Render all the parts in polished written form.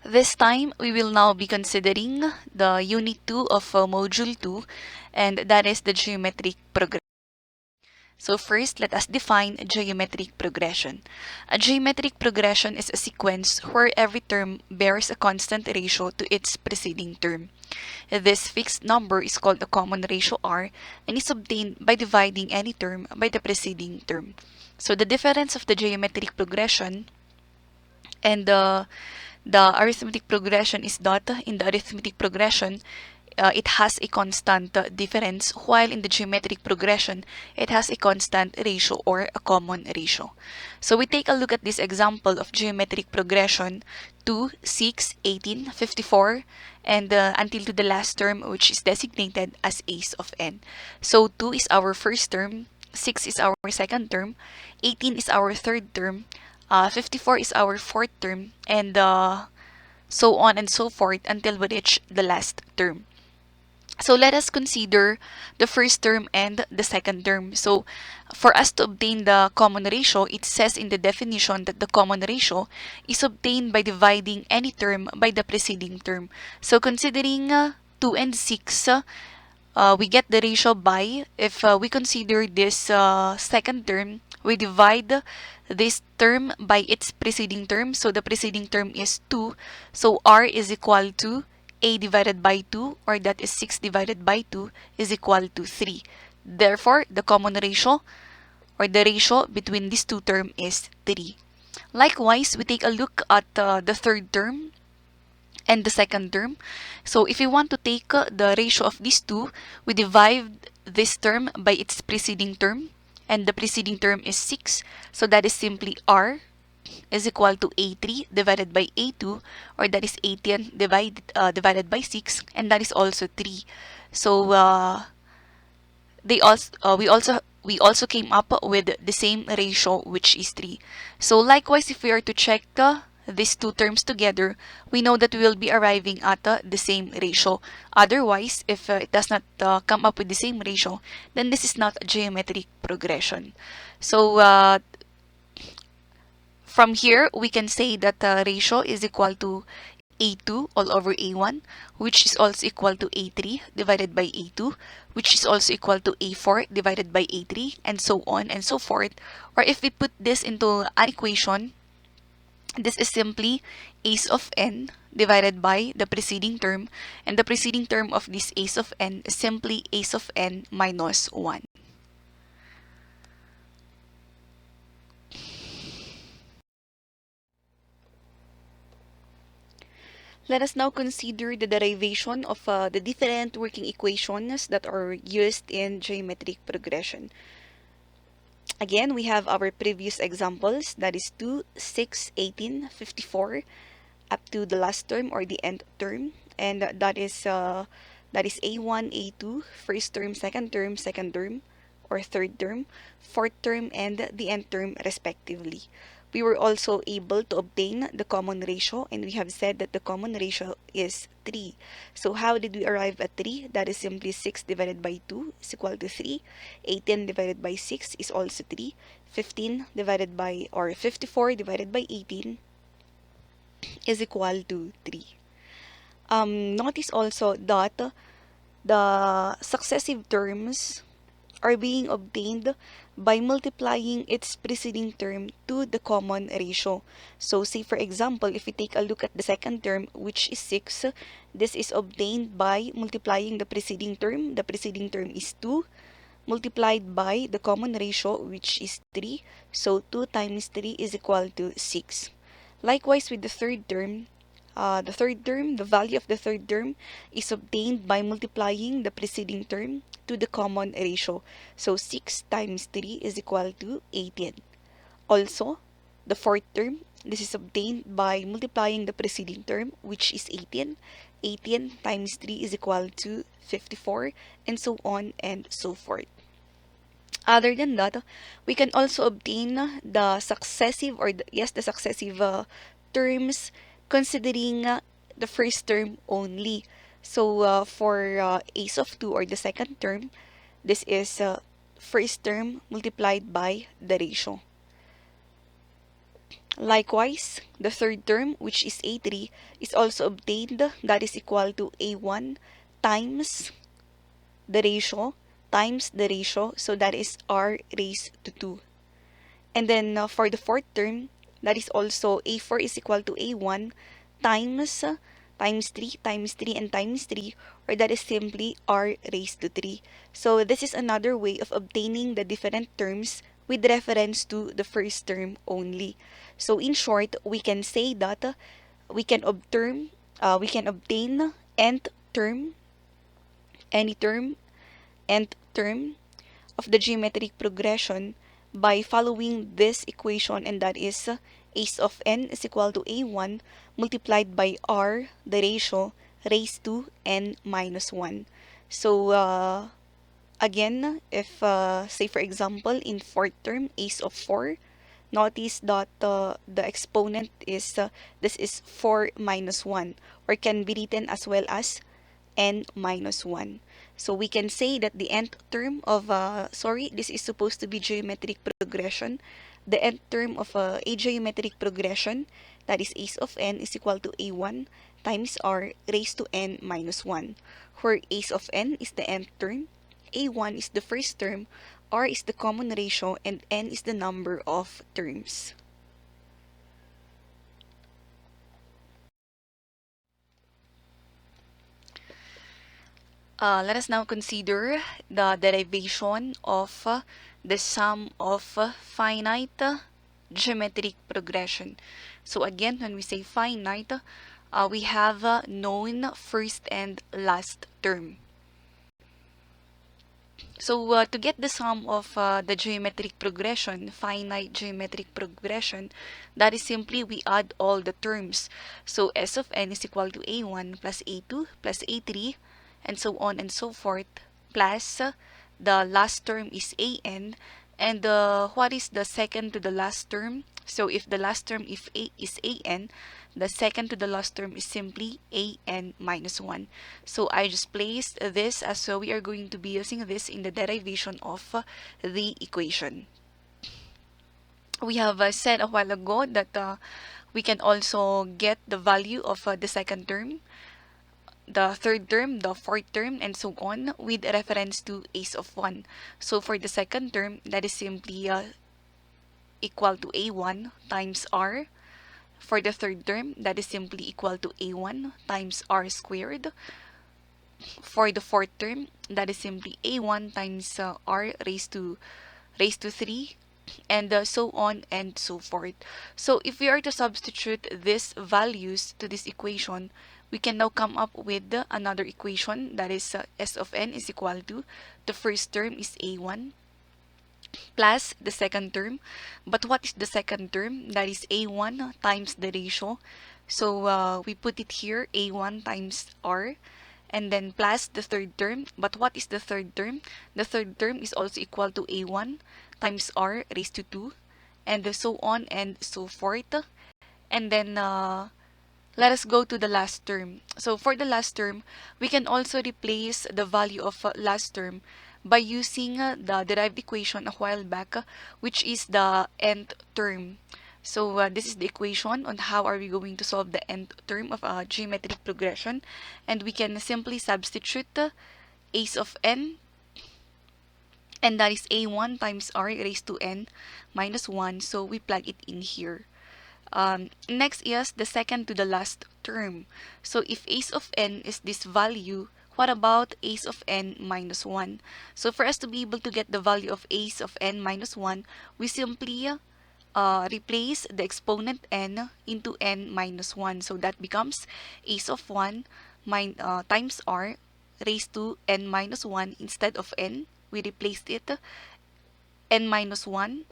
This time, we will now be considering the Unit 2 of Module 2, and that is the geometric progression. So first, let us define geometric progression. A geometric progression is a sequence where every term bears a constant ratio to its preceding term. This fixed number is called a common ratio R and is obtained by dividing any term by the preceding term. So the difference of the geometric progression and the arithmetic progression is that in the arithmetic progression, it has a constant difference, while in the geometric progression, it has a constant ratio or a common ratio. So we take a look at this example of geometric progression 2, 6, 18, 54, and until to the last term, which is designated as ace of n. So 2 is our first term, 6 is our second term, 18 is our third term, 54 is our fourth term, and so on and so forth until we reach the last term. So let us consider the first term and the second term. So for us to obtain the common ratio, it says in the definition that the common ratio is obtained by dividing any term by the preceding term. So considering 2 and 6, we get the ratio by, if we consider this second term, we divide this term by its preceding term. So the preceding term is 2. So R is equal to a divided by 2, or that is 6 divided by 2 is equal to 3. Therefore, the common ratio or the ratio between these two terms is 3. Likewise, we take a look at the third term and the second term. So if we want to take the ratio of these two, we divide this term by its preceding term, and the preceding term is 6. So that is simply R is equal to A3 divided by A2, or that is 18 divided by 6, and that is also 3. So we also came up with the same ratio, which is 3. So likewise, if we are to check these two terms together, we know that we will be arriving at the same ratio. Otherwise, if it does not come up with the same ratio, then this is not a geometric progression. So from here, we can say that the ratio is equal to A2 all over A1, which is also equal to A3 divided by A2, which is also equal to A4 divided by A3, and so on and so forth. Or if we put this into an equation, this is simply ace of n divided by the preceding term, and the preceding term of this ace of n is simply ace of n minus 1. Let us now consider the derivation of the different working equations that are used in geometric progression. Again, we have our previous examples, that is 2, 6, 18, 54, up to the last term or the end term, and that is A1, A2, first term, second term, or third term, fourth term, and the end term respectively. We were also able to obtain the common ratio, and we have said that the common ratio is 3. So how did we arrive at 3? That is simply 6 divided by 2 is equal to 3. 18 divided by 6 is also 3. 15 divided by, or 54 divided by 18 is equal to 3. Notice also that the successive terms are being obtained by multiplying its preceding term to the common ratio. So say for example, if we take a look at the second term, which is 6, this is obtained by multiplying the preceding term. The preceding term is 2 multiplied by the common ratio, which is 3. So 2 times 3 is equal to 6. Likewise with the third term, the value of the third term is obtained by multiplying the preceding term to the common ratio. So 6 times 3 is equal to 18. Also, the fourth term, this is obtained by multiplying the preceding term, which is 18. 18 times 3 is equal to 54, and so on and so forth. Other than that, we can also obtain the successive, or the successive terms considering the first term only. So for ace of 2, or the second term, this is first term multiplied by the ratio. Likewise, the third term, which is a3, is also obtained. That is equal to a1 times the ratio so that is r raised to 2. And then for the fourth term, that is also a4 is equal to a1 times times 3 times 3 and times 3, or that is simply r raised to 3. So this is another way of obtaining the different terms with reference to the first term only. So in short, we can say that we can obtain nth term, any term, nth term of the geometric progression by following this equation, and that is a of n is equal to a1 multiplied by r, the ratio, raised to n minus 1. So again, if say for example in fourth term a of 4, notice that the exponent is this is 4 minus 1, or can be written as well as n minus 1. So we can say that the nth term of, this is supposed to be geometric progression. The nth term of a geometric progression, that is a of n, is equal to a1 times r raised to n minus 1, where a of n is the nth term, a1 is the first term, r is the common ratio, and n is the number of terms. Let us now consider the derivation of the sum of finite geometric progression. So again, when we say finite, we have known first and last term. So to get the sum of the geometric progression, finite geometric progression, that is simply we add all the terms. So S of n is equal to a1 plus a2 plus a3 and so on and so forth, plus the last term is an, and what is the second to the last term? So if the last term is an, the second to the last term is simply an minus 1. So I just placed this as so we are going to be using this in the derivation of the equation. We have said a while ago that we can also get the value of the second term, the third term, the fourth term, and so on with reference to a of 1. So for the second term, that is simply equal to a1 times r. For the third term, that is simply equal to a1 times r squared. For the fourth term, that is simply a1 times r raised to 3, and so on and so forth. So if we are to substitute these values to this equation, we can now come up with another equation, that is S of n is equal to the first term is a1 plus the second term. But what is the second term? That is a1 times the ratio. So we put it here, a1 times r, and then plus the third term. But what is the third term? The third term is also equal to a1 times r raised to 2, and so on and so forth. And then let us go to the last term. So for the last term, we can also replace the value of last term by using the derived equation a while back, which is the nth term. So this is the equation on how are we going to solve the nth term of a geometric progression, and we can simply substitute a of n, and that is a1 times r raised to n minus 1, so we plug it in here. Next is the second to the last term. So if a of n is this value, what about a of n minus 1? So for us to be able to get the value of a of n minus 1, we simply replace the exponent n into n minus 1. So that becomes a of 1 times r raised to n minus 1. Instead of n, we replaced it n minus 1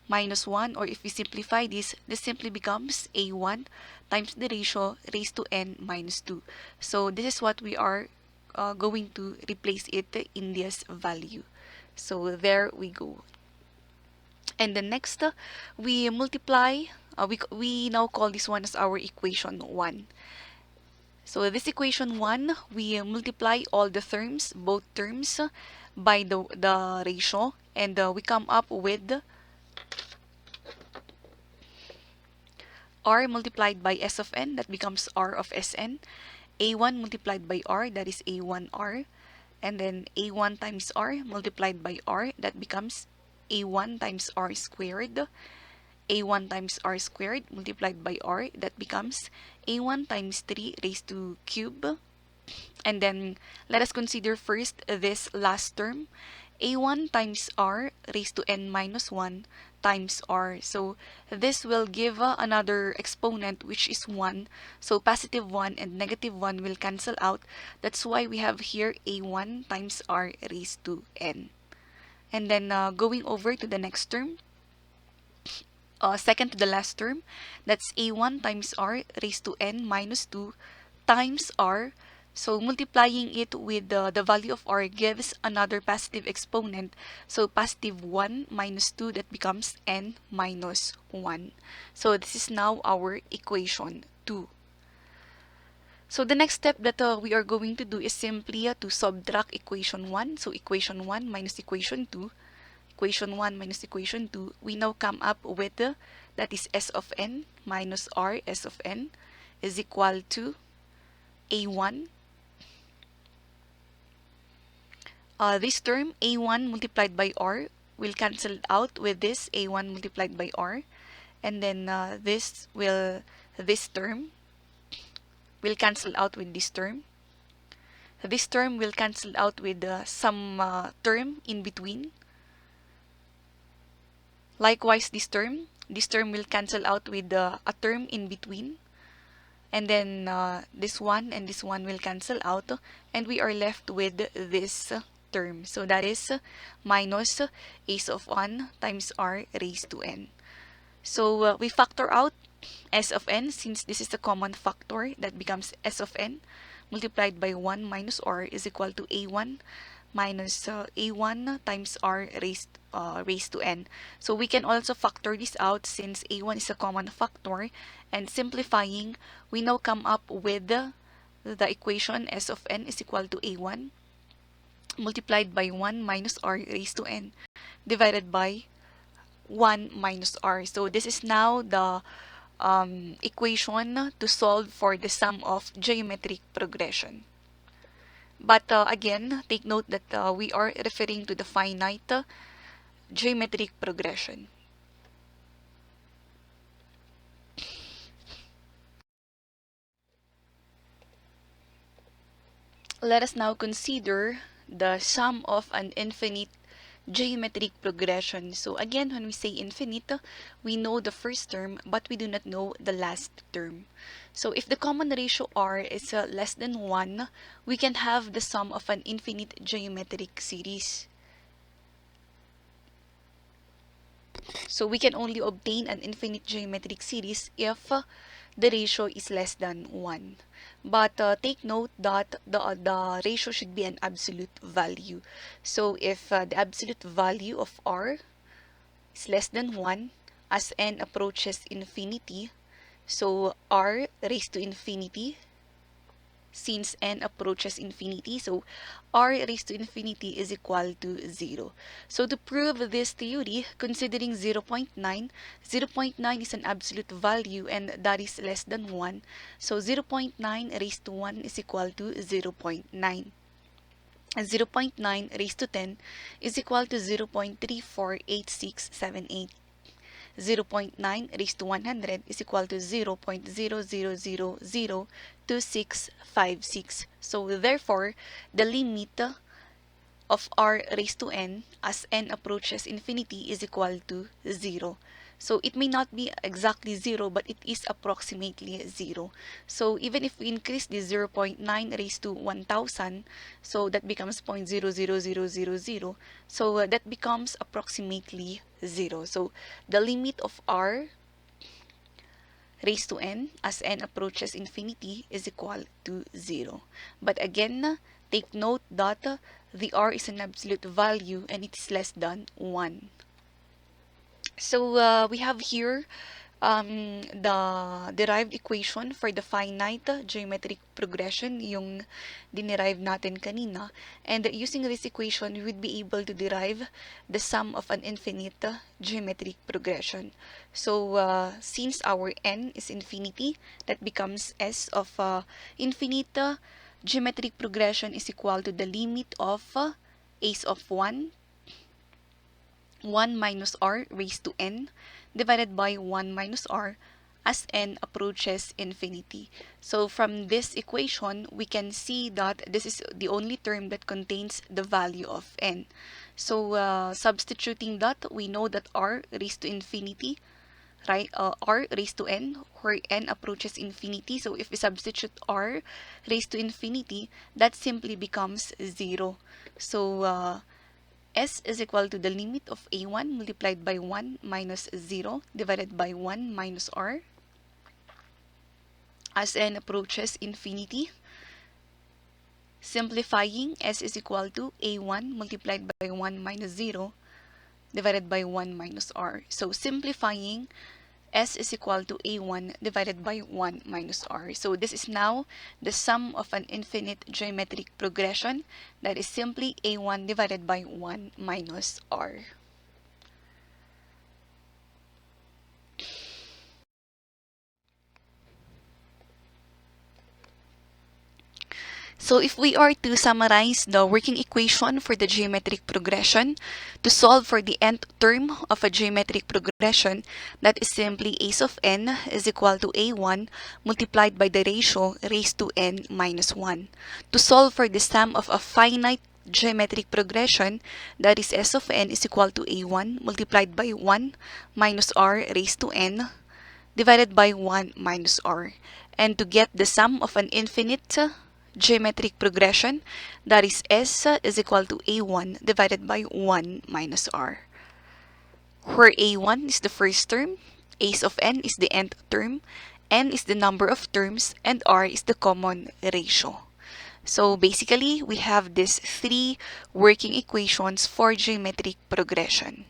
minus 1, or if we simplify this simply becomes a1 times the ratio raised to n minus 2. So this is what we are going to replace it in this value. So there we go. And the next, we multiply, we now call this one as our equation 1. So this equation 1, we multiply all the terms, both terms, by the ratio, and we come up with r multiplied by s of n, that becomes r of Sn. A1 multiplied by r, that is A1r. And then A1 times r multiplied by r, that becomes A1 times r squared. A1 times r squared multiplied by r, that becomes A1 times 3 raised to cube. And then let us consider first this last term, A1 times r raised to n minus 1 times r. So this will give another exponent, which is 1. So positive 1 and negative 1 will cancel out. That's why we have here A1 times r raised to n. And then going over to the next term, second to the last term, that's A1 times r raised to n minus 2 times r. So multiplying it with the value of r gives another positive exponent. So positive 1 minus 2, that becomes n minus 1. So this is now our equation 2. So the next step that we are going to do is simply to subtract equation 1. So equation 1 minus equation 2. Equation 1 minus equation 2, we now come up with that is s of n minus r s of n is equal to a1. This term a1 multiplied by r will cancel out with this a1 multiplied by r, and then this term will cancel out with this term. This term will cancel out with some term in between. Likewise, this term will cancel out with a term in between. And then this one and this one will cancel out. And we are left with this term. So that is minus a of 1 times r raised to n. So we factor out s of n, since this is the common factor, that becomes s of n multiplied by 1 minus r is equal to a1 minus a1 times r raised to n. So we can also factor this out since a1 is a common factor, and simplifying, we now come up with the equation s of n is equal to a1 multiplied by 1 minus r raised to n divided by 1 minus r. So this is now the equation to solve for the sum of geometric progression. But again, take note that we are referring to the finite geometric progression. Let us now consider the sum of an infinite geometric progression. So again, when we say infinite, we know the first term, but we do not know the last term. So if the common ratio r is less than 1, we can have the sum of an infinite geometric series. So we can only obtain an infinite geometric series if the ratio is less than 1. But take note that the ratio should be an absolute value. So if the absolute value of r is less than 1 as n approaches infinity, so r raised to infinity, since n approaches infinity, so r raised to infinity is equal to 0. So to prove this theory, considering 0.9, 0.9 is an absolute value and that is less than 1. So 0.9 raised to 1 is equal to 0.9. And 0.9 raised to 10 is equal to 0.348678. 0.9 raised to 100 is equal to 0.00002656. So therefore, the limit of r raised to n as n approaches infinity is equal to 0. So it may not be exactly 0, but it is approximately 0. So even if we increase this 0.9 raised to 1000, so that becomes 0.00000. So that becomes approximately 0. So the limit of r raised to n as n approaches infinity is equal to 0. But again, take note that the r is an absolute value and it is less than 1. So we have here the derived equation for the finite geometric progression, yung dinerive natin kanina. And using this equation, we would be able to derive the sum of an infinite geometric progression. So, since our n is infinity, that becomes s of infinite geometric progression is equal to the limit of ace of 1 minus r raised to n divided by 1 minus r as n approaches infinity. So from this equation, we can see that this is the only term that contains the value of n. So substituting that, we know that r raised to infinity, right? R raised to n, where n approaches infinity. So if we substitute r raised to infinity, that simply becomes 0. So s is equal to the limit of a1 multiplied by 1 minus 0 divided by 1 minus r as n approaches infinity. Simplifying, s is equal to a1 multiplied by 1 minus 0 divided by 1 minus r. So simplifying, s is equal to a1 divided by 1 minus r. So this is now the sum of an infinite geometric progression, that is simply a1 divided by 1 minus r. So if we are to summarize the working equation for the geometric progression, to solve for the nth term of a geometric progression, that is simply a of n is equal to a1 multiplied by the ratio raised to n minus 1. To solve for the sum of a finite geometric progression, that is s of n is equal to a1 multiplied by 1 minus r raised to n divided by 1 minus r. And to get the sum of an infinite geometric progression, that is s is equal to a1 divided by 1 minus r, where a1 is the first term, a of n is the nth term, n is the number of terms, and r is the common ratio. So basically, we have these three working equations for geometric progression.